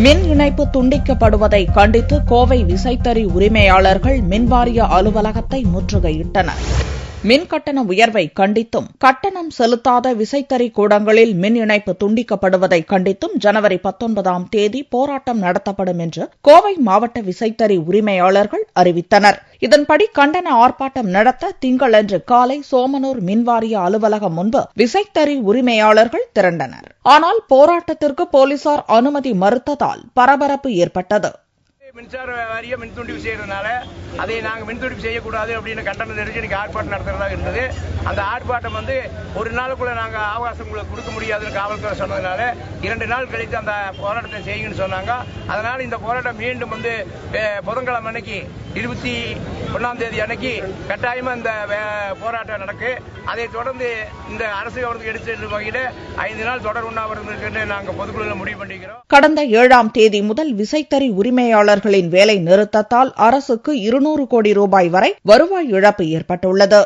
மின் இணைப்பு துண்டிக்கப்படுவதை கண்டித்து கோவை விசைத்தறி உரிமையாளர்கள் மின்வாரிய அலுவலகத்தை முற்றுகையிட்டனர். மின் கட்டண உயர்வை கண்டித்தும் கட்டணம் செலுத்தாத விசைத்தறி கூடங்களில் மின் இணைப்பு துண்டிக்கப்படுவதை கண்டித்தும் ஜனவரி 19ஆம் தேதி போராட்டம் நடத்தப்படும் என்று கோவை மாவட்ட விசைத்தறி உரிமையாளர்கள் அறிவித்தனர். இதன்படி கண்டன ஆர்ப்பாட்டம் நடத்த திங்களன்று காலை சோமனூர் மின்வாரிய அலுவலகம் முன்பு விசைத்தறி உரிமையாளர்கள் திரண்டனர். ஆனால் போராட்டத்திற்கு போலீசார் அனுமதி மறுத்ததால் பரபரப்பு ஏற்பட்டது. மின்சார வாரியம் மின் துண்டிப்பு செய்யறதுனால அதை நாங்கள் மின் துண்டிப்பு செய்யக்கூடாது அப்படின்னு கண்டனம் தெரிவித்து இன்னைக்கு ஆர்ப்பாட்டம் நடத்துறதா இருந்தது. அந்த ஆர்ப்பாட்டம் ஒரு நாளுக்குள்ள நாங்கள் அவகாசம் கொடுக்க முடியாதுன்னு காவல்துறை சொன்னதுனால 2 நாள் கழித்து அந்த போராட்டத்தை செய்யுங்கன்னு சொன்னாங்க. அதனால இந்த போராட்டம் மீண்டும் புதன்கிழமை அன்னைக்கு 21ஆம் தேதி அன்னைக்கு கட்டாயமா இந்த போராட்டம் நடக்கு. அதை தொடர்ந்து இந்த அரசு கவனத்துக்கு எடுத்து செல்லும் வகையில் 5 நாள் தொடர் உண்ணாவிரதம் நாங்கள் பொதுக்குழுவில் முடிவு பண்ணிக்கிறோம். கடந்த 7ஆம் தேதி முதல் விசைத்தறி உரிமையாளர்களின் வேலை நிறுத்தத்தால் அரசுக்கு 200 கோடி ரூபாய் வரை வருவாய் இழப்பு ஏற்பட்டுள்ளது.